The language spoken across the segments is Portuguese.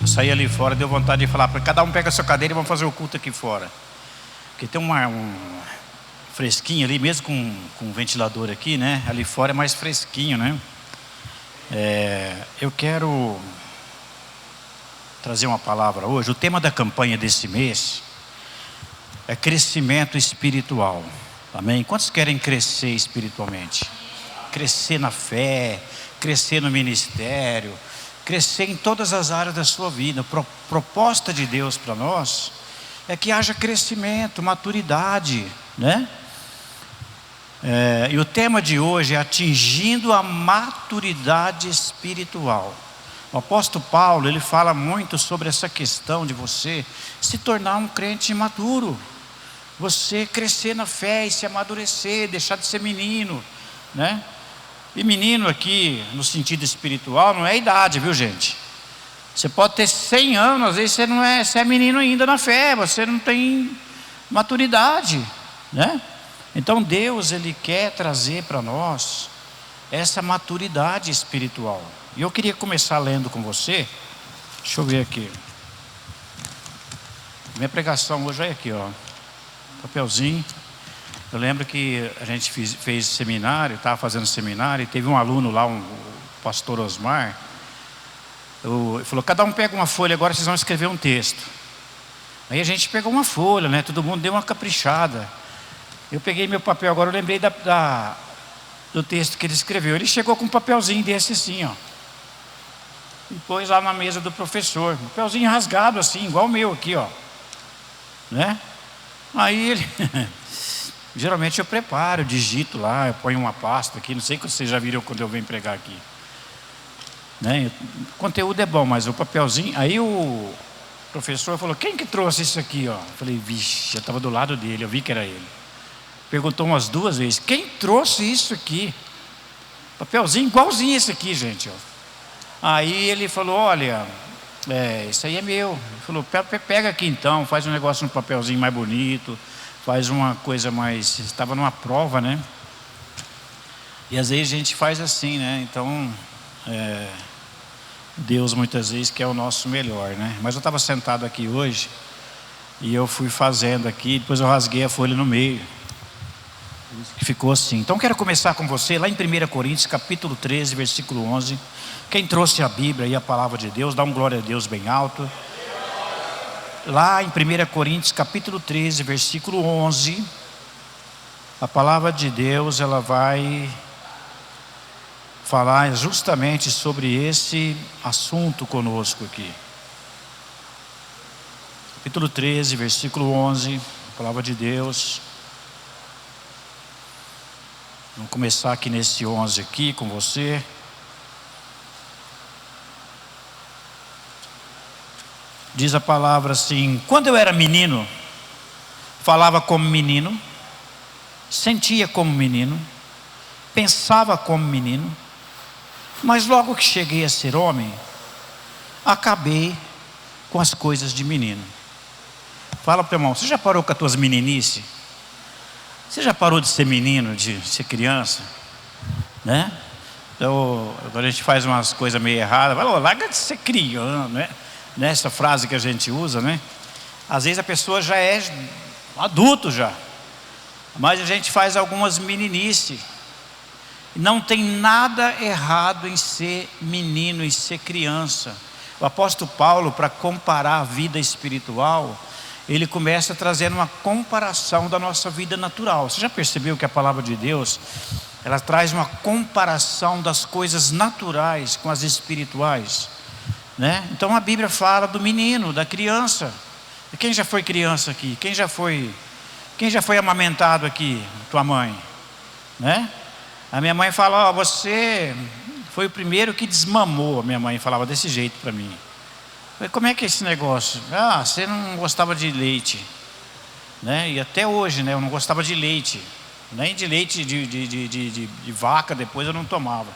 saí ali fora, deu vontade de falar para cada um pega a sua cadeira e vamos fazer o culto aqui fora. Porque tem um fresquinho ali, mesmo com um ventilador aqui, né? Ali fora é mais fresquinho, né? Eu quero trazer uma palavra hoje. O tema da campanha desse mês é crescimento espiritual. Amém? Quantos querem crescer espiritualmente? Crescer na fé, crescer no ministério, crescer em todas as áreas da sua vida. A proposta de Deus para nós é que haja crescimento, maturidade, né? E o tema de hoje é atingindo a maturidade espiritual. O apóstolo Paulo, ele fala muito sobre essa questão de você se tornar um crente maduro, você crescer na fé e se amadurecer, deixar de ser menino, né? E menino aqui, no sentido espiritual, não é idade, viu gente? Você pode ter 100 anos, às vezes você é menino ainda na fé, você não tem maturidade, né? Então Deus, Ele quer trazer para nós essa maturidade espiritual. E eu queria começar lendo com você. Deixa eu ver aqui. Minha pregação hoje é aqui, ó. Papelzinho. Eu lembro que a gente fez seminário, estava fazendo seminário, e teve um aluno lá, o pastor Osmar. Ele falou, cada um pega uma folha, agora vocês vão escrever um texto. Aí a gente pegou uma folha, né? Todo mundo deu uma caprichada. Eu peguei meu papel, agora eu lembrei do texto que ele escreveu. Ele chegou com um papelzinho desse assim, ó. E pôs lá na mesa do professor. Um papelzinho rasgado assim, igual o meu aqui, ó. Né? Aí ele... Geralmente eu preparo, eu digito lá, eu ponho uma pasta aqui. Não sei se vocês já viram quando eu venho pregar aqui, né? O conteúdo é bom, mas o papelzinho... Aí o professor falou, quem que trouxe isso aqui, ó? Eu falei, vixe, eu estava do lado dele, eu vi que era ele. Perguntou umas 2 vezes, quem trouxe isso aqui? Papelzinho igualzinho esse aqui, gente, ó. Aí ele falou, olha, isso aí é meu. Ele falou, pega aqui então, faz um negócio no papelzinho mais bonito, faz uma coisa mais... Estava numa prova, né? E às vezes a gente faz assim, né? Então, Deus muitas vezes quer o nosso melhor, né? Mas eu estava sentado aqui hoje e eu fui fazendo aqui, depois eu rasguei a folha no meio. Que ficou assim. Então quero começar com você lá em 1 Coríntios capítulo 13, versículo 11. Quem trouxe a Bíblia e a palavra de Deus, dá um glória a Deus bem alto. Lá em 1 Coríntios capítulo 13, versículo 11, a palavra de Deus, ela vai falar justamente sobre esse assunto conosco aqui. Capítulo 13, versículo 11, a palavra de Deus. Vamos começar aqui nesse 11 aqui com você. Diz a palavra assim, quando eu era menino, falava como menino, sentia como menino, pensava como menino, mas logo que cheguei a ser homem, acabei com as coisas de menino. Fala para o irmão, você já parou com as tuas meninices? Você já parou de ser menino, de ser criança? Né? Então, quando a gente faz umas coisas meio erradas, fala, larga de ser criança, né? Nessa frase que a gente usa, né? Às vezes a pessoa já é adulto já, mas a gente faz algumas meninices. Não tem nada errado em ser menino e ser criança. O apóstolo Paulo, para comparar a vida espiritual, ele começa trazendo uma comparação da nossa vida natural. Você já percebeu que a palavra de Deus, ela traz uma comparação das coisas naturais com as espirituais, né? Então a Bíblia fala do menino, da criança. Quem já foi criança aqui? Quem já foi amamentado aqui? Tua mãe, né? A minha mãe fala, você foi o primeiro que desmamou. A minha mãe falava desse jeito para mim. Falei, como é que é esse negócio? Você não gostava de leite, né? E até hoje, né? Eu não gostava de leite, nem de leite de vaca, depois eu não tomava.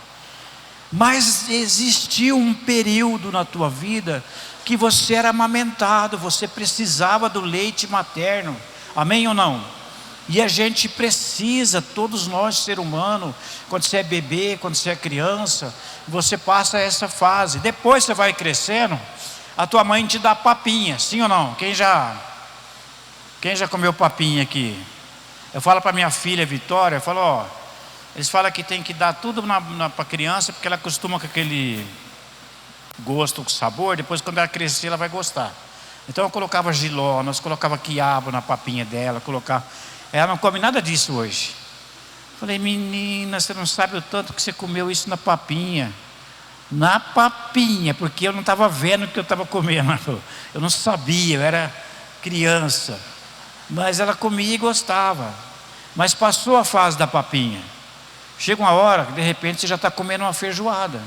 Mas existiu um período na tua vida que você era amamentado, você precisava do leite materno, amém ou não? E a gente precisa, todos nós, ser humano, quando você é bebê, quando você é criança, você passa essa fase, depois você vai crescendo, a tua mãe te dá papinha, sim ou não? Quem já comeu papinha aqui? Eu falo para minha filha Vitória, eu falo, ó, eles falam que tem que dar tudo para a criança, porque ela acostuma com aquele gosto, com sabor, depois quando ela crescer ela vai gostar. Então eu colocava jiló, nós colocava quiabo na papinha dela, ela não come nada disso hoje. Falei, menina, você não sabe o tanto que você comeu isso na papinha. Na papinha, porque eu não estava vendo o que eu estava comendo. Eu não sabia, eu era criança. Mas ela comia e gostava. Mas passou a fase da papinha. Chega uma hora que de repente você já está comendo uma feijoada.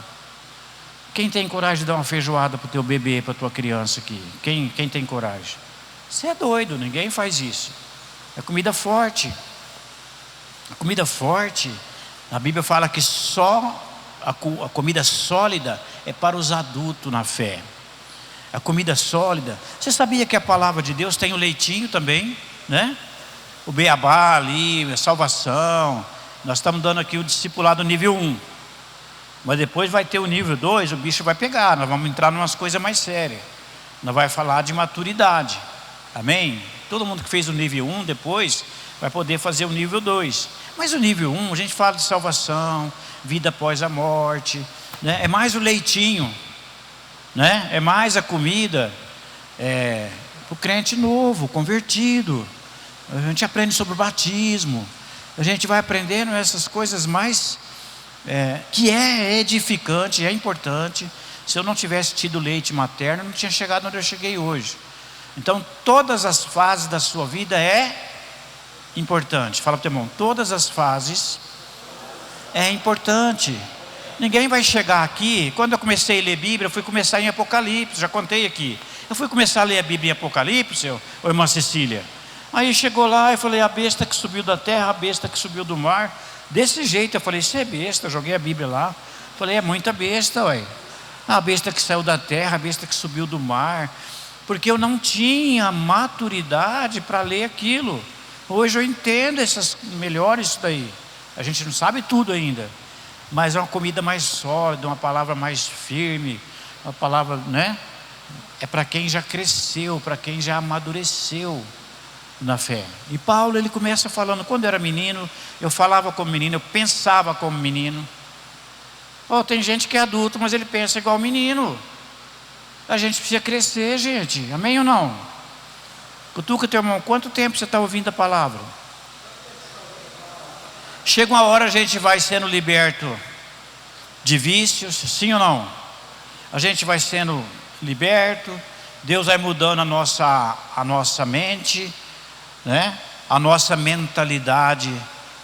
Quem tem coragem de dar uma feijoada para o teu bebê, para a tua criança aqui? Quem tem coragem? Você é doido, ninguém faz isso. É comida forte. A comida forte, a Bíblia fala que só a comida sólida é para os adultos na fé. A comida sólida. Você sabia que a palavra de Deus tem o leitinho também, né? O beabá ali, a salvação. Nós estamos dando aqui o discipulado nível 1. Mas depois vai ter o nível 2, o bicho vai pegar. Nós vamos entrar em umas coisas mais sérias. Nós vamos falar de maturidade. Amém? Todo mundo que fez o nível 1 depois vai poder fazer o nível 2. Mas o nível 1, a gente fala de salvação, vida após a morte, né? É mais o leitinho, né? É mais a comida para o crente novo, convertido. A gente aprende sobre o batismo. A gente vai aprendendo essas coisas mais que é edificante, é importante. Se eu não tivesse tido leite materno, eu não tinha chegado onde eu cheguei hoje. Então todas as fases da sua vida é importante. Fala para o teu irmão, todas as fases é importante. Ninguém vai chegar aqui. Quando eu comecei a ler Bíblia, eu fui começar em Apocalipse, já contei aqui. Eu fui começar a ler a Bíblia em Apocalipse, ô irmã Cecília. Aí chegou lá, eu falei, a besta que subiu da terra, a besta que subiu do mar. Desse jeito, eu falei, isso é besta. Eu joguei a Bíblia lá. Falei, é muita besta, ué. A besta que saiu da terra, a besta que subiu do mar. Porque eu não tinha maturidade para ler aquilo. Hoje eu entendo melhor isso daí. A gente não sabe tudo ainda. Mas é uma comida mais sólida, uma palavra mais firme. Uma palavra, né? É para quem já cresceu, para quem já amadureceu na fé. E Paulo, ele começa falando, quando eu era menino, eu falava como menino, eu pensava como menino. Tem gente que é adulto, mas ele pensa igual menino. A gente precisa crescer, gente. Amém ou não? Cutuca teu irmão, quanto tempo você está ouvindo a palavra? Chega uma hora a gente vai sendo liberto de vícios, sim ou não? A gente vai sendo liberto, Deus vai mudando a nossa mente, né? A nossa mentalidade.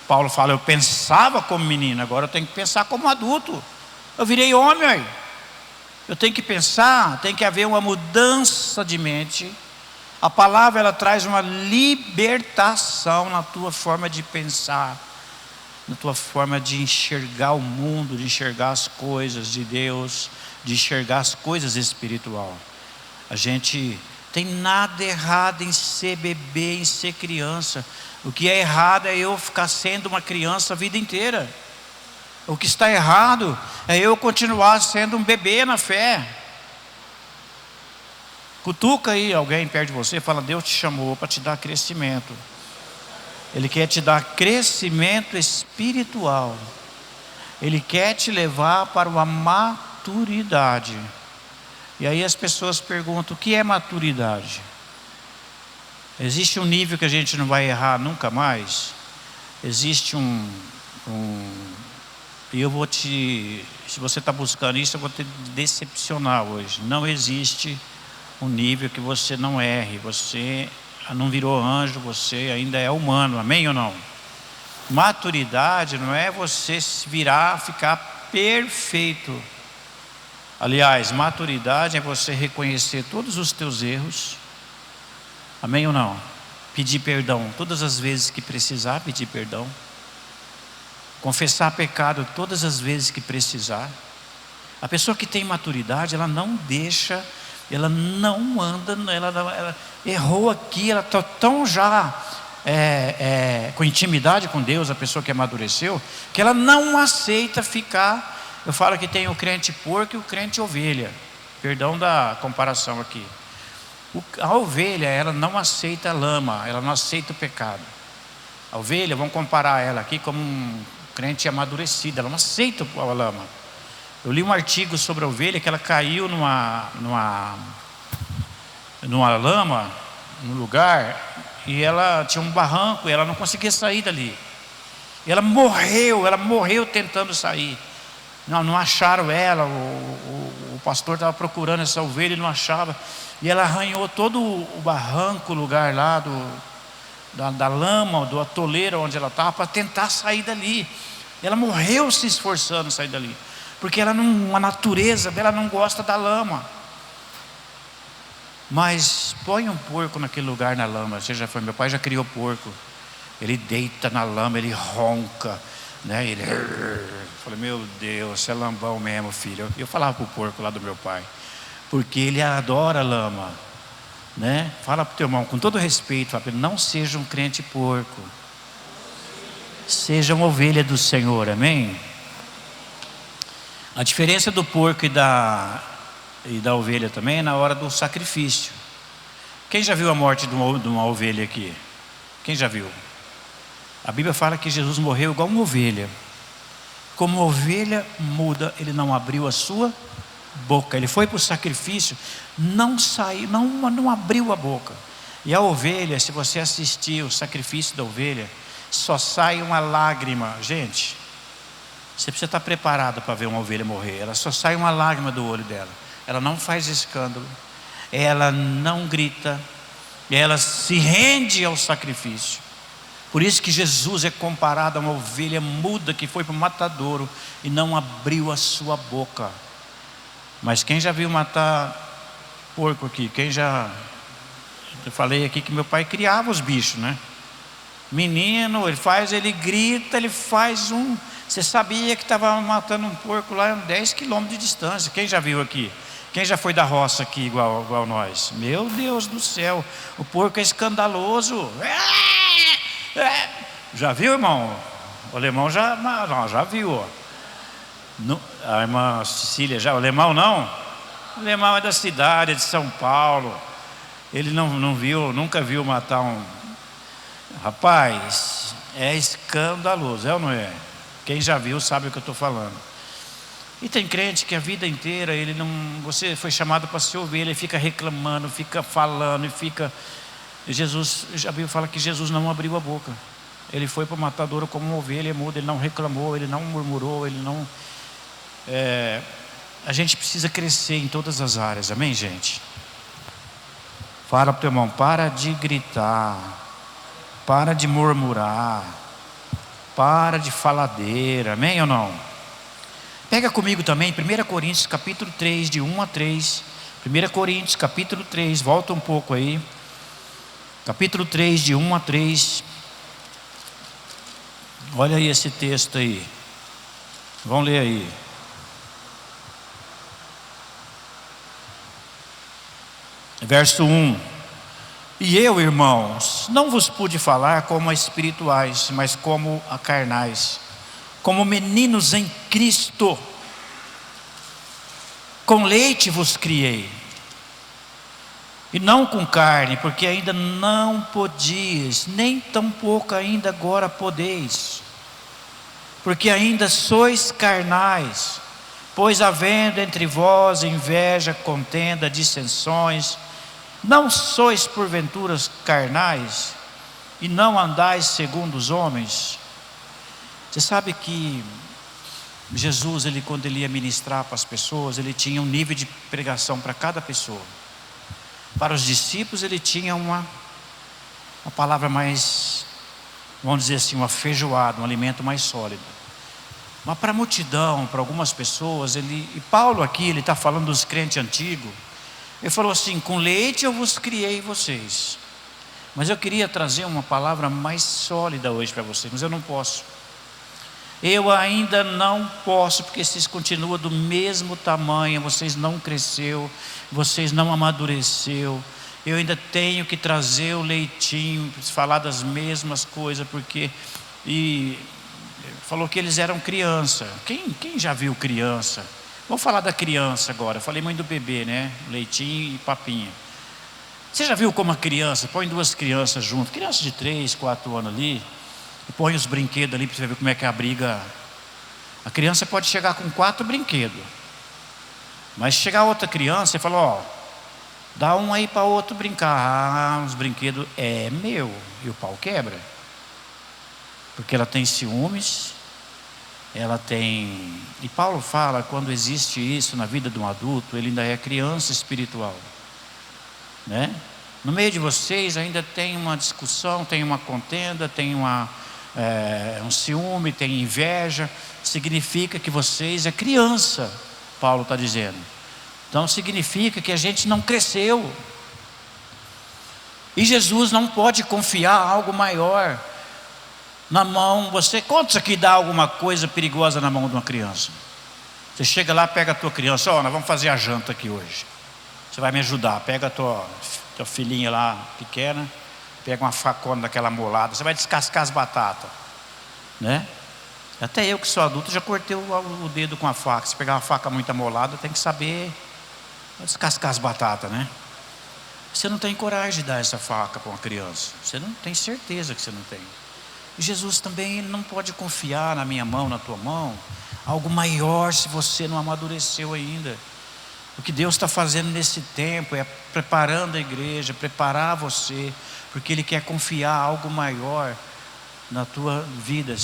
Paulo fala, eu pensava como menino, agora eu tenho que pensar como adulto. Eu virei homem, eu tenho que pensar, tem que haver uma mudança de mente. A palavra, ela traz uma libertação na tua forma de pensar, na tua forma de enxergar o mundo, de enxergar as coisas de Deus, de enxergar as coisas espirituais. A gente tem nada errado em ser bebê, em ser criança. O que é errado é eu ficar sendo uma criança a vida inteira. O que está errado é eu continuar sendo um bebê na fé. Cutuca aí alguém perto de você e fala, Deus te chamou para te dar crescimento. Ele quer te dar crescimento espiritual. Ele quer te levar para uma maturidade. E aí as pessoas perguntam, o que é maturidade? Existe um nível que a gente não vai errar nunca mais? Existe e eu vou se você está buscando isso, eu vou te decepcionar hoje. Não existe um nível que você não erre. Você não virou anjo, você ainda é humano, amém ou não? Maturidade não é você se virar, ficar perfeito. Aliás, maturidade é você reconhecer todos os teus erros, amém ou não? Pedir perdão todas as vezes que precisar pedir perdão. Confessar pecado todas as vezes que precisar. A pessoa que tem maturidade, ela não deixa, ela não anda, ela errou aqui, ela está tão já com intimidade com Deus, a pessoa que amadureceu, que ela não aceita ficar. Eu falo que tem o crente porco e o crente ovelha. Perdão da comparação aqui. A ovelha, ela não aceita a lama, ela não aceita o pecado. A ovelha, vamos comparar ela aqui como um crente amadurecido, ela não aceita a lama. Eu li um artigo sobre a ovelha que ela caiu numa lama, num lugar, e ela tinha um barranco, e ela não conseguia sair dali. E ela morreu tentando sair. Não acharam ela, o pastor estava procurando essa ovelha e não achava. E ela arranhou todo o barranco, o lugar lá da lama, do atoleiro onde ela estava, para tentar sair dali. E ela morreu se esforçando a sair dali, porque a natureza dela não gosta da lama. Mas põe um porco naquele lugar na lama. Meu pai já criou porco. Ele deita na lama, ele ronca, né? Falei, meu Deus, você é lambão mesmo, filho. Eu falava para o porco lá do meu pai, porque ele adora lama, né? Fala para o teu irmão, com todo respeito, fala para ele, não seja um crente porco, seja uma ovelha do Senhor, amém? A diferença do porco e da ovelha também é na hora do sacrifício. Quem já viu a morte de uma ovelha aqui? Quem já viu? A Bíblia fala que Jesus morreu igual uma ovelha. Como ovelha muda, ele não abriu a sua boca. Ele foi para o sacrifício, não saiu, não abriu a boca. E a ovelha, se você assistir o sacrifício da ovelha, só sai uma lágrima. Gente, você precisa estar preparado para ver uma ovelha morrer. Ela só sai uma lágrima do olho dela. Ela não faz escândalo, ela não grita, ela se rende ao sacrifício. Por isso que Jesus é comparado a uma ovelha muda que foi para o matadouro e não abriu a sua boca. Mas quem já viu matar porco aqui? Eu falei aqui que meu pai criava os bichos, né? Menino, ele grita, ele faz um... Você sabia que estava matando um porco lá a 10 quilômetros de distância? Quem já viu aqui? Quem já foi da roça aqui igual nós? Meu Deus do céu, o porco é escandaloso. Já viu, irmão? O alemão já viu, ó. A irmã Cecília já, o alemão não? O alemão é da cidade, é de São Paulo. Ele não viu, nunca viu matar um... Rapaz, é escandaloso, é ou não é? Quem já viu sabe o que eu estou falando. E tem crente que a vida inteira você foi chamado para ser ovelha, ele fica reclamando, fica falando e fica... Jesus, a Bíblia fala que Jesus não abriu a boca. Ele foi para o matadouro como uma ovelha muda, ele não reclamou, ele não murmurou, ele não... A gente precisa crescer em todas as áreas, amém, gente? Fala para o teu irmão, para de gritar, para de murmurar, para de faladeira, amém ou não? Pega comigo também 1 Coríntios capítulo 3, de 1 a 3. 1 Coríntios capítulo 3, volta um pouco aí. Capítulo 3, de 1 a 3. Olha aí esse texto aí. Vamos ler aí. Verso 1. E eu, irmãos, não vos pude falar como a espirituais, mas como a carnais, como meninos em Cristo. Com leite vos criei, e não com carne, porque ainda não podias, nem tampouco ainda agora podeis, porque ainda sois carnais. Pois havendo entre vós inveja, contenda, dissensões, não sois porventura carnais, e não andais segundo os homens? Você sabe que Jesus, quando ele ia ministrar para as pessoas, ele tinha um nível de pregação para cada pessoa. Para os discípulos ele tinha uma palavra mais, vamos dizer assim, uma feijoada, um alimento mais sólido. Mas para a multidão, para algumas pessoas, e Paulo aqui, ele está falando dos crentes antigos, ele falou assim, com leite eu vos criei vocês. Mas eu queria trazer uma palavra mais sólida hoje para vocês, mas eu não posso. Eu ainda não posso, porque vocês continuam do mesmo tamanho, vocês não cresceu, vocês não amadureceu. Eu ainda tenho que trazer o leitinho, falar das mesmas coisas, porque... E falou que eles eram criança. Quem já viu criança? Vou falar da criança agora. Eu falei muito do bebê, né? Leitinho e papinha. Você já viu como a criança, põe duas crianças juntas, criança de 3, 4 anos ali, e põe os brinquedos ali para você ver como é que é a briga. A criança pode chegar com 4 brinquedos, mas chegar outra criança e falar, ó, dá um aí para outro brincar. Ah, os brinquedos é meu, e o pau quebra. Porque ela tem ciúmes, ela tem... E Paulo fala, quando existe isso na vida de um adulto, ele ainda é criança espiritual, né? No meio de vocês ainda tem uma discussão, tem uma contenda, tem um ciúme, tem inveja. Significa que vocês é criança, Paulo está dizendo. Então significa que a gente não cresceu. E Jesus não pode confiar algo maior na mão. Quantos aqui dá alguma coisa perigosa na mão de uma criança? Você chega lá, pega a tua criança, ó, nós vamos fazer a janta aqui hoje. Você vai me ajudar, pega a tua filhinha lá pequena, pega uma facona daquela molada, você vai descascar as batatas, né? Até eu que sou adulto já cortei o dedo com a faca. Se pegar uma faca muito amolada, tem que saber descascar as batatas, né? Você não tem coragem de dar essa faca para uma criança. Você não tem certeza que você não tem. E Jesus também, ele não pode confiar na minha mão, na tua mão, algo maior se você não amadureceu ainda. O que Deus está fazendo nesse tempo é preparando a igreja, preparar você, porque Ele quer confiar algo maior na tua vida.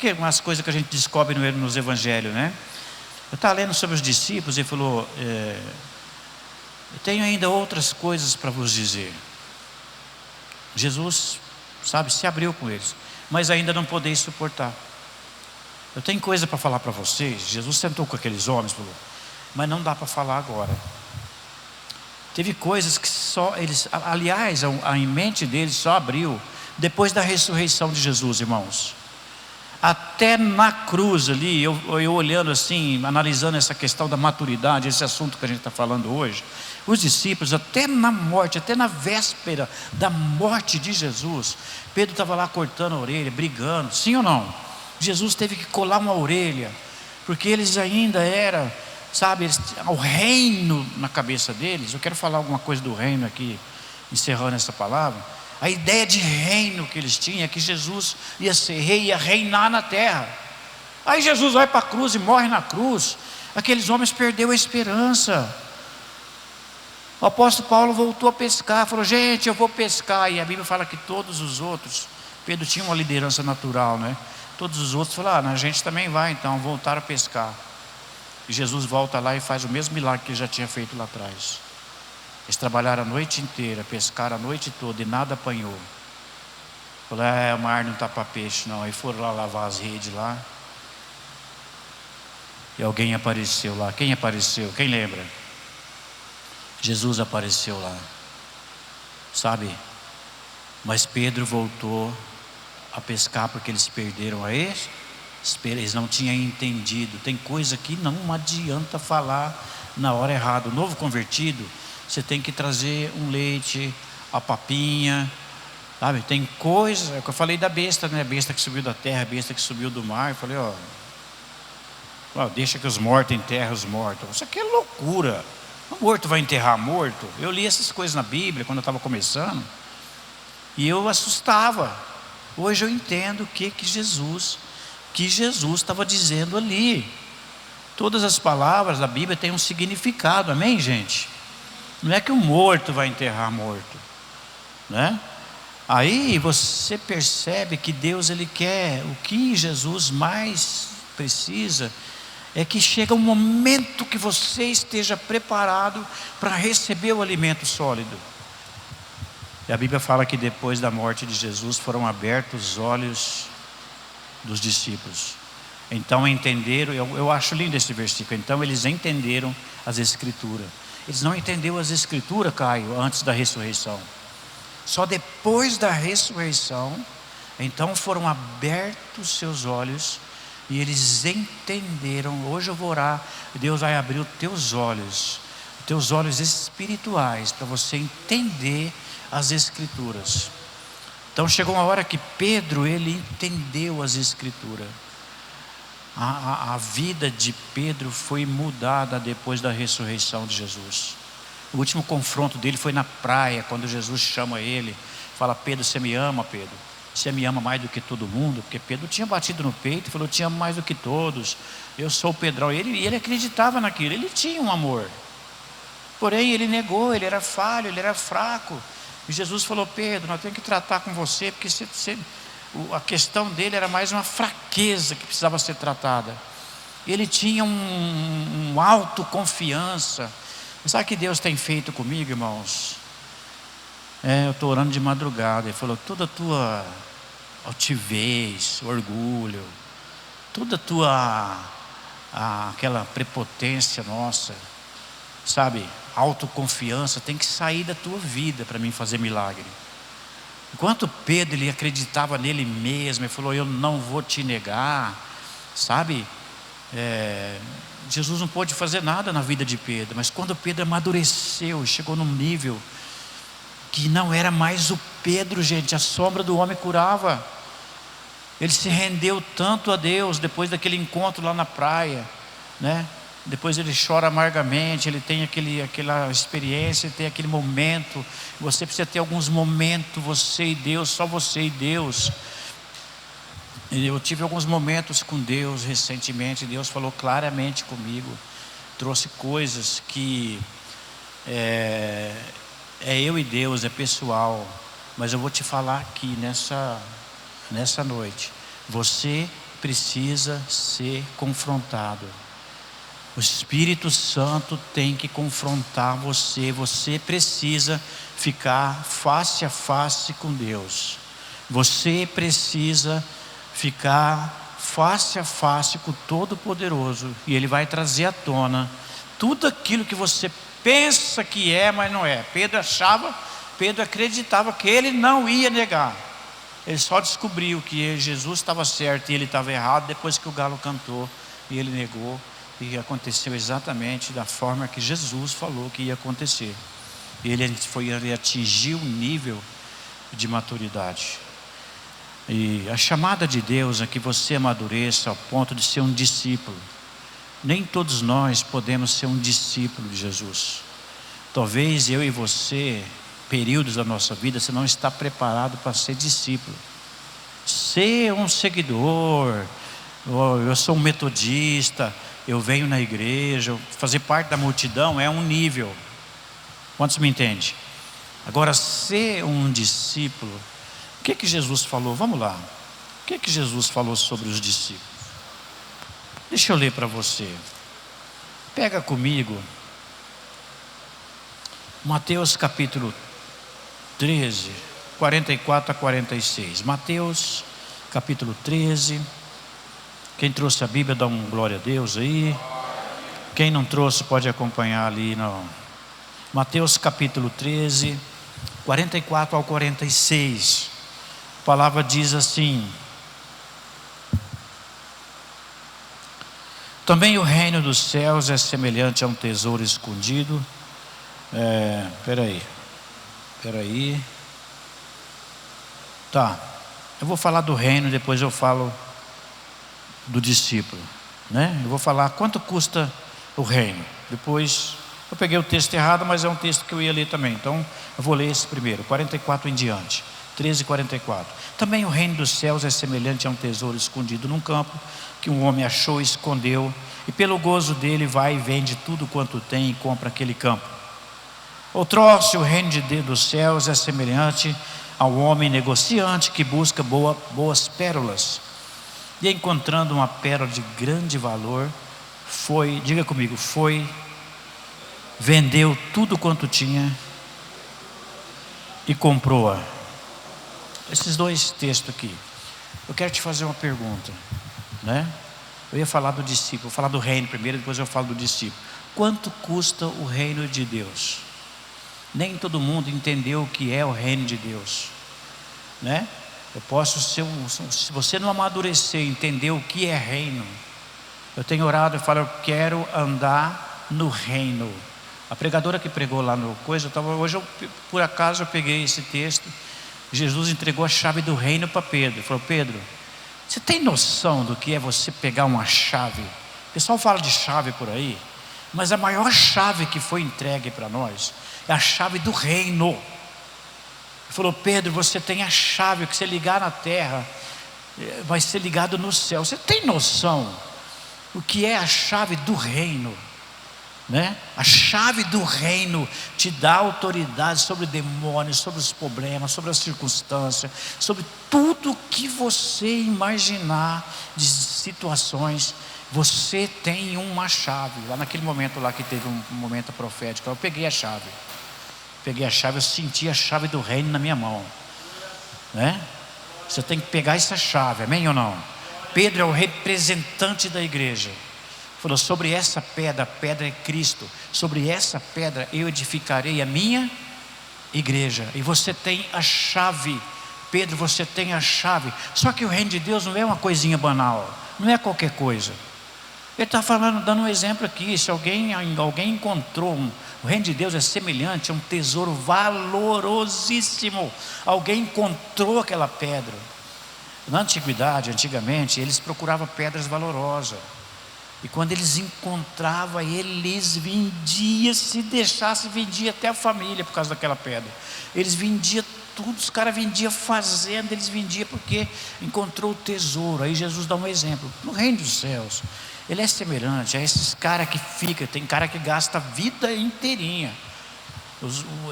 Que é umas coisas que a gente descobre nos evangelhos, né? Eu estava lendo sobre os discípulos e ele falou, eu tenho ainda outras coisas para vos dizer. Jesus, sabe, se abriu com eles, mas ainda não podeis suportar. Eu tenho coisa para falar para vocês. Jesus sentou com aqueles homens e falou, mas não dá para falar agora. Teve coisas que só eles, aliás, a mente deles só abriu depois da ressurreição de Jesus, irmãos. Até na cruz ali, eu olhando assim, analisando essa questão da maturidade, esse assunto que a gente está falando hoje, os discípulos, até na morte, até na véspera da morte de Jesus, Pedro estava lá cortando a orelha, brigando, sim ou não? Jesus teve que colar uma orelha, porque eles ainda eram, sabe, o reino na cabeça deles. Eu quero falar alguma coisa do reino aqui, encerrando essa palavra. A ideia de reino que eles tinham é que Jesus ia ser rei, ia reinar na terra. Aí Jesus vai para a cruz e morre na cruz. Aqueles homens perderam a esperança. O apóstolo Paulo voltou a pescar, falou, gente, eu vou pescar. E a Bíblia fala que todos os outros, Pedro tinha uma liderança natural, né? Todos os outros falaram, a gente também vai, então voltaram a pescar. E Jesus volta lá e faz o mesmo milagre que ele já tinha feito lá atrás. Eles trabalharam a noite inteira, pescaram a noite toda e nada apanhou. Falaram, o mar não está para peixe não. Aí foram lá lavar as redes lá. E alguém apareceu lá. Quem apareceu? Quem lembra? Jesus apareceu lá. Sabe? Mas Pedro voltou a pescar porque eles perderam a eles. Eles não tinham entendido. Tem coisa que não adianta falar na hora errada. O novo convertido, você tem que trazer um leite, a papinha, sabe? Tem coisa, é o que eu falei da besta, né? Besta que subiu da terra, besta que subiu do mar. Eu falei, ó, deixa que os mortos enterram os mortos. Isso aqui é loucura. O morto vai enterrar morto? Eu li essas coisas na Bíblia quando eu estava começando e eu assustava. Hoje eu entendo o que Jesus estava dizendo ali. Todas as palavras da Bíblia têm um significado, amém, gente? Não é que o morto vai enterrar morto, né? Aí você percebe que Deus, Ele quer, o que Jesus mais precisa é que chega um momento que você esteja preparado para receber o alimento sólido. E a Bíblia fala que depois da morte de Jesus foram abertos os olhos dos discípulos. Então entenderam, eu acho lindo esse versículo. Então eles entenderam as Escrituras. Eles não entenderam as Escrituras, Caio, antes da ressurreição. Só depois da ressurreição, então foram abertos seus olhos e eles entenderam. Hoje eu vou orar, Deus vai abrir os teus olhos espirituais, para você entender as Escrituras. Então chegou uma hora que Pedro, ele entendeu as Escrituras. A vida de Pedro foi mudada depois da ressurreição de Jesus. O último confronto dele foi na praia, quando Jesus chama ele, fala: Pedro, você me ama, Pedro? Você me ama mais do que todo mundo? Porque Pedro tinha batido no peito e falou: eu te amo mais do que todos, eu sou o Pedrão. E ele acreditava naquilo, ele tinha um amor. Porém ele negou, ele era falho, ele era fraco. E Jesus falou: Pedro, nós temos que tratar com você, porque a questão dele era mais uma fraqueza que precisava ser tratada. Ele tinha um autoconfiança. Sabe o que Deus tem feito comigo, irmãos? Eu estou orando de madrugada. Ele falou: toda a tua altivez, orgulho, toda a tua aquela prepotência nossa, sabe, autoconfiança, tem que sair da tua vida para mim fazer milagre. Enquanto Pedro, ele acreditava nele mesmo, ele falou: eu não vou te negar, sabe, Jesus não pôde fazer nada na vida de Pedro. Mas quando Pedro amadureceu, chegou num nível que não era mais o Pedro, gente, a sombra do homem curava. Ele se rendeu tanto a Deus depois daquele encontro lá na praia, né? Depois ele chora amargamente, ele tem aquela experiência, ele tem aquele momento. Você precisa ter alguns momentos, você e Deus, só você e Deus. Eu tive alguns momentos com Deus recentemente. Deus falou claramente comigo, trouxe coisas que é eu e Deus, é pessoal. Mas eu vou te falar aqui nessa noite: você precisa ser confrontado. O Espírito Santo tem que confrontar você. Você precisa ficar face a face com Deus. Você precisa ficar face a face com o Todo-Poderoso, e Ele vai trazer à tona tudo aquilo que você pensa que é, mas não é. Pedro acreditava que ele não ia negar. Ele só descobriu que Jesus estava certo e ele estava errado depois que o galo cantou e ele negou. E aconteceu exatamente da forma que Jesus falou que ia acontecer. Ele atingiu um nível de maturidade. E a chamada de Deus é que você amadureça ao ponto de ser um discípulo. Nem todos nós podemos ser um discípulo de Jesus. Talvez eu e você, períodos da nossa vida, você não está preparado para ser discípulo. Ser um seguidor, eu sou um metodista, eu venho na igreja, fazer parte da multidão é um nível. Quantos me entendem? Agora, ser um discípulo, o que Jesus falou? Vamos lá. O que Jesus falou sobre os discípulos? Deixa eu ler para você. Pega comigo Mateus capítulo 13, 44 a 46. Mateus capítulo 13. Quem trouxe a Bíblia, dá um glória a Deus aí. Quem não trouxe pode acompanhar ali no Mateus capítulo 13, 44 ao 46. A palavra diz assim: também o reino dos céus é semelhante a um tesouro escondido. Peraí. Tá, eu vou falar do reino, depois eu falo do discípulo, né? Eu vou falar quanto custa o reino. Depois, eu peguei o texto errado, mas é um texto que eu ia ler também. Então, eu vou ler esse primeiro, 44 em diante. 13, 44. Também o reino dos céus é semelhante a um tesouro escondido num campo, que um homem achou e escondeu, e pelo gozo dele vai e vende tudo quanto tem e compra aquele campo. Outrora, o reino de Deus dos céus é semelhante ao homem negociante que busca boas pérolas, e encontrando uma pérola de grande valor, diga comigo, vendeu tudo quanto tinha e comprou-a. Esses dois textos aqui, eu quero te fazer uma pergunta, né? Eu ia falar do discípulo, vou falar do reino primeiro, depois eu falo do discípulo. Quanto custa o reino de Deus? Nem todo mundo entendeu o que é o reino de Deus, né? Eu posso ser se você não amadurecer, entender o que é reino. Eu tenho orado, eu falo, eu quero andar no reino. A pregadora que pregou lá no coisa, por acaso eu peguei esse texto. Jesus entregou a chave do reino para Pedro. Ele falou: Pedro, Você tem noção do que é você pegar uma chave? O pessoal fala de chave por aí, mas a maior chave que foi entregue para nós é a chave do reino. Ele falou: Pedro, você tem a chave, que você ligar na terra vai ser ligado no céu. Você tem noção o que é a chave do reino? Né? A chave do reino te dá autoridade sobre demônios, sobre os problemas, sobre as circunstâncias, sobre tudo que você imaginar de situações. Você tem uma chave. Lá naquele momento lá que teve um momento profético, eu peguei a chave, eu senti a chave do reino na minha mão, né? Você tem que pegar essa chave, amém ou não? Pedro é o representante da igreja. Falou: sobre essa pedra, a pedra é Cristo, sobre essa pedra eu edificarei a minha igreja. E você tem a chave, Pedro, você tem a chave. Só que o reino de Deus não é uma coisinha banal, não é qualquer coisa. Ele está falando, dando um exemplo aqui. Se alguém encontrou o reino de Deus é semelhante a um tesouro valorosíssimo. Alguém encontrou aquela pedra. Na antiguidade, antigamente, eles procuravam pedras valorosas. E quando eles encontravam, eles vendiam, se deixasse, vendia até a família por causa daquela pedra. Eles vendiam tudo, os caras vendiam fazenda, eles vendiam porque encontrou o tesouro. Aí Jesus dá um exemplo. No reino dos céus, ele é semelhante a esses caras que ficam, tem cara que gasta a vida inteirinha.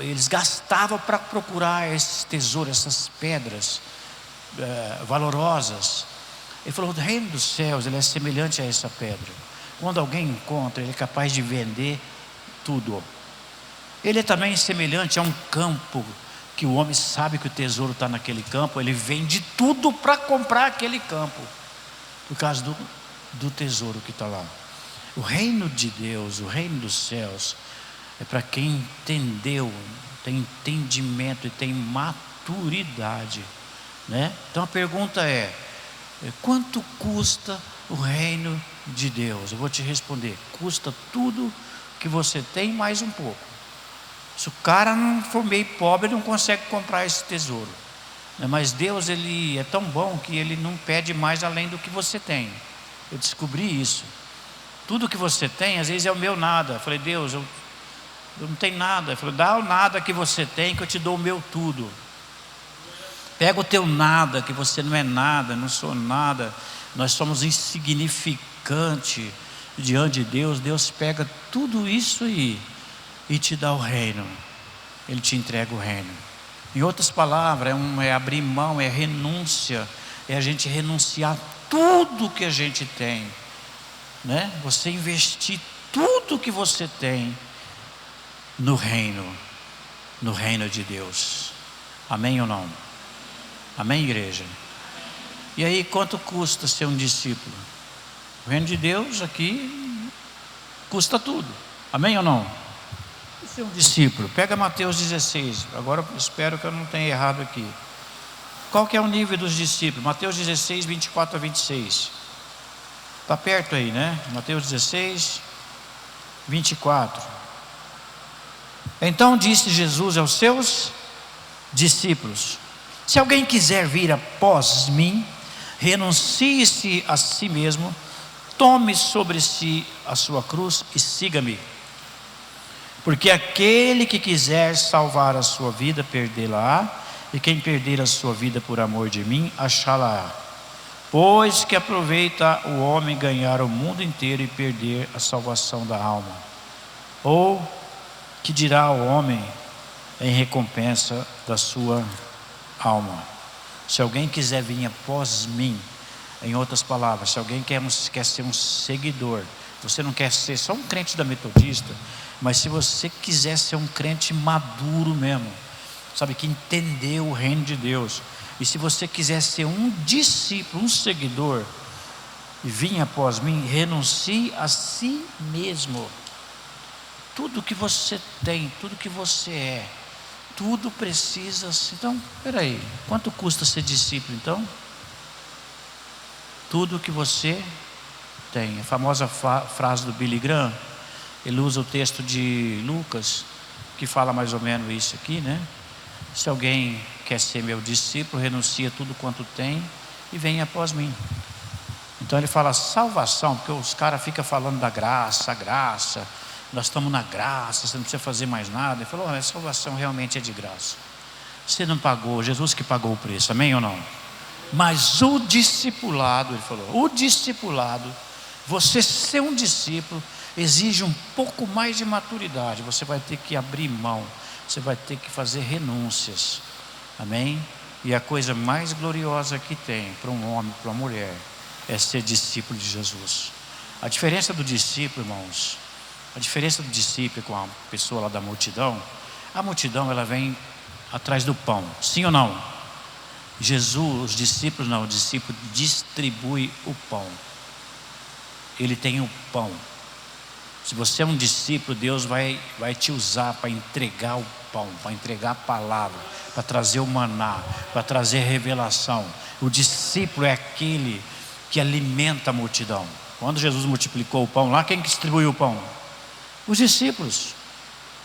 Eles gastavam para procurar esses tesouros, essas pedras valorosas. Ele falou: o reino dos céus, ele é semelhante a essa pedra. Quando alguém encontra, ele é capaz de vender tudo. Ele é também semelhante a um campo, que o homem sabe que o tesouro está naquele campo, ele vende tudo para comprar aquele campo, por causa do tesouro que está lá. O reino de Deus, o reino dos céus, é para quem entendeu, tem entendimento e tem maturidade, né? Então a pergunta é: quanto custa o reino de Deus? Eu vou te responder: custa tudo que você tem, mais um pouco. Se o cara não for meio pobre, ele não consegue comprar esse tesouro, mas Deus, ele é tão bom que ele não pede mais além do que você tem. Eu descobri isso. Tudo que você tem, às vezes é o meu nada. Eu falei: Deus, eu não tenho nada. Ele falou: dá o nada que você tem, que eu te dou o meu tudo. Pega o teu nada, que você não é nada, não sou nada, nós somos insignificantes diante de Deus. Deus pega tudo isso e te dá o reino. Ele te entrega o reino. Em outras palavras, é abrir mão, é renúncia, é a gente renunciar tudo que a gente tem, né? Você investir tudo que você tem no reino de Deus. Amém ou não? Amém, igreja? E aí, quanto custa ser um discípulo? O reino de Deus aqui custa tudo. Amém ou não? Ser um discípulo, pega Mateus 16. Agora eu espero que eu não tenha errado aqui. Qual que é o nível dos discípulos? Mateus 16, 24 a 26. Está perto aí, né? Mateus 16, 24. Então disse Jesus aos seus discípulos: se alguém quiser vir após mim, renuncie-se a si mesmo, tome sobre si a sua cruz e siga-me. Porque aquele que quiser salvar a sua vida, perdê-la-á, e quem perder a sua vida por amor de mim, achá-la-á. Pois que aproveita o homem ganhar o mundo inteiro e perder a salvação da alma? Ou que dirá o homem em recompensa da sua alma? Se alguém quiser vir após mim, em outras palavras, se alguém quer ser um seguidor, você não quer ser só um crente da Metodista, mas se você quiser ser um crente maduro mesmo, sabe, que entendeu o reino de Deus, e se você quiser ser um discípulo, um seguidor, e vir após mim, renuncie a si mesmo. Tudo que você tem, tudo que você é, tudo precisa. Então, peraí, quanto custa ser discípulo então? Tudo que você tem. A famosa frase do Billy Graham, ele usa o texto de Lucas, que fala mais ou menos isso aqui, né? Se alguém quer ser meu discípulo, renuncia tudo quanto tem e venha após mim. Então ele fala salvação, porque os caras ficam falando da graça, a graça, nós estamos na graça, você não precisa fazer mais nada. Ele falou, a salvação realmente é de graça. Você não pagou, Jesus que pagou o preço, amém ou não? Mas o discipulado, ele falou, o discipulado, você ser um discípulo, exige um pouco mais de maturidade. Você vai ter que abrir mão, você vai ter que fazer renúncias, amém? E a coisa mais gloriosa que tem para um homem, para uma mulher, é ser discípulo de Jesus. A diferença do discípulo, irmãos, a diferença do discípulo com a pessoa lá da multidão, a multidão ela vem atrás do pão, sim ou não? Jesus, os discípulos não, o discípulo distribui o pão. Ele tem o pão. Se você é um discípulo, Deus vai te usar para entregar o pão, para entregar a palavra, para trazer o maná, para trazer revelação. O discípulo é aquele que alimenta a multidão. Quando Jesus multiplicou o pão lá, quem distribuiu o pão? Os discípulos.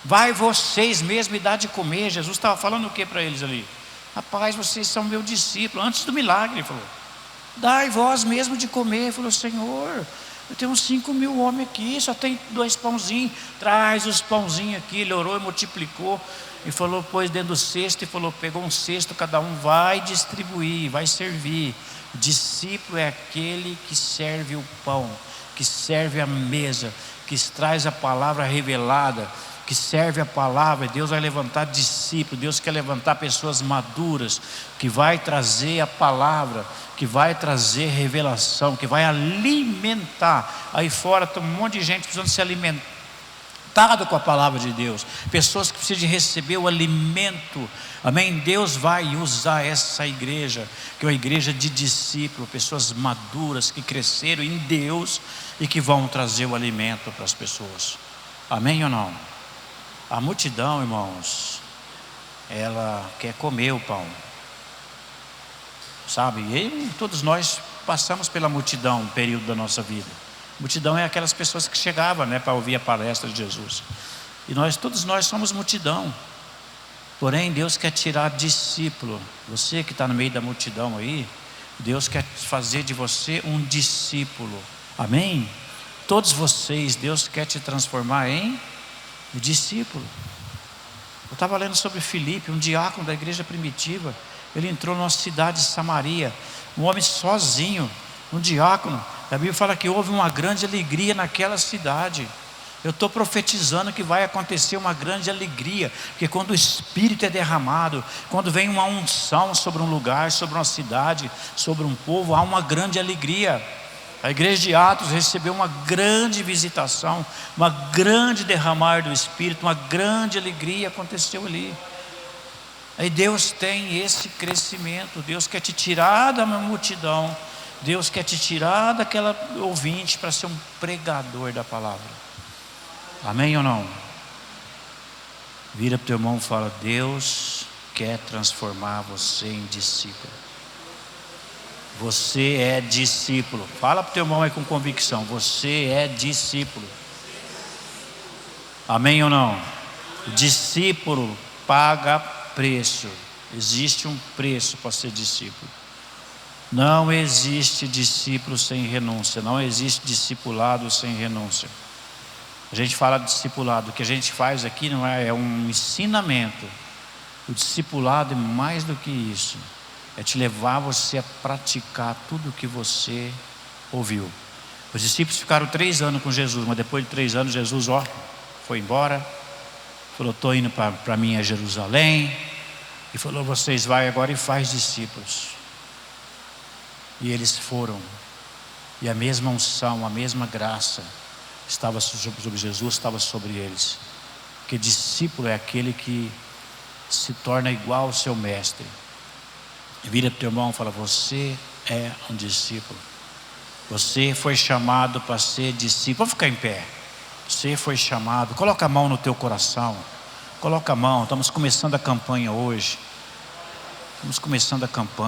Vai vocês mesmo e dá de comer. Jesus estava falando o que para eles ali? Rapaz, vocês são meu discípulo. Antes do milagre, ele falou, dai vós mesmo de comer. Ele falou, Senhor, eu tenho uns 5.000 homens aqui, só tem 2 pãozinhos, traz os pãozinhos aqui. Ele orou e multiplicou, e falou, pôs dentro do cesto, e falou, pegou um cesto, cada um vai distribuir, vai servir. O discípulo é aquele que serve o pão, que serve a mesa, que traz a palavra revelada, que serve a palavra. Deus vai levantar discípulos, Deus quer levantar pessoas maduras, que vai trazer a palavra, que vai trazer revelação, que vai alimentar. Aí fora tem um monte de gente precisando ser alimentado com a palavra de Deus, pessoas que precisam de receber o alimento, amém? Deus vai usar essa igreja, que é uma igreja de discípulos, pessoas maduras, que cresceram em Deus, e que vão trazer o alimento para as pessoas, amém ou não? A multidão, irmãos, ela quer comer o pão, sabe? E todos nós passamos pela multidão um período da nossa vida. Multidão é aquelas pessoas que chegavam, para ouvir a palestra de Jesus. E todos nós somos multidão. Porém, Deus quer tirar discípulo. Você que está no meio da multidão aí, Deus quer fazer de você um discípulo, amém? Todos vocês, Deus quer te transformar em o discípulo. Eu estava lendo sobre Filipe, um diácono da igreja primitiva. Ele entrou numa cidade de Samaria, um homem sozinho, um diácono. A Bíblia fala que houve uma grande alegria naquela cidade. Eu estou profetizando que vai acontecer uma grande alegria, porque quando o Espírito é derramado, quando vem uma unção sobre um lugar, sobre uma cidade, sobre um povo, há uma grande alegria. A igreja de Atos recebeu uma grande visitação, uma grande derramar do Espírito, uma grande alegria aconteceu ali. Aí Deus tem esse crescimento. Deus quer te tirar da multidão, Deus quer te tirar daquela ouvinte para ser um pregador da palavra, amém ou não? Vira para o teu irmão e fala, Deus quer transformar você em discípulo. Você é discípulo. Fala para o teu irmão aí com convicção, você é discípulo, amém ou não? O discípulo paga preço. Existe um preço para ser discípulo. Não existe discípulo sem renúncia. Não existe discipulado sem renúncia. A gente fala de discipulado, o que a gente faz aqui não é um ensinamento. O discipulado é mais do que isso. É te levar você a praticar tudo o que você ouviu. Os discípulos ficaram 3 anos com Jesus, mas depois de 3 anos Jesus foi embora. Falou, estou indo para minha Jerusalém. E falou, vocês vão agora e faz discípulos. E eles foram. E a mesma unção, a mesma graça estava sobre Jesus, estava sobre eles. Porque discípulo é aquele que se torna igual ao seu mestre. Vira para o teu irmão e fala, você é um discípulo. Você foi chamado para ser discípulo. Vamos ficar em pé. Você foi chamado. Coloca a mão no teu coração. Coloca a mão. Estamos começando a campanha hoje. Estamos começando a campanha.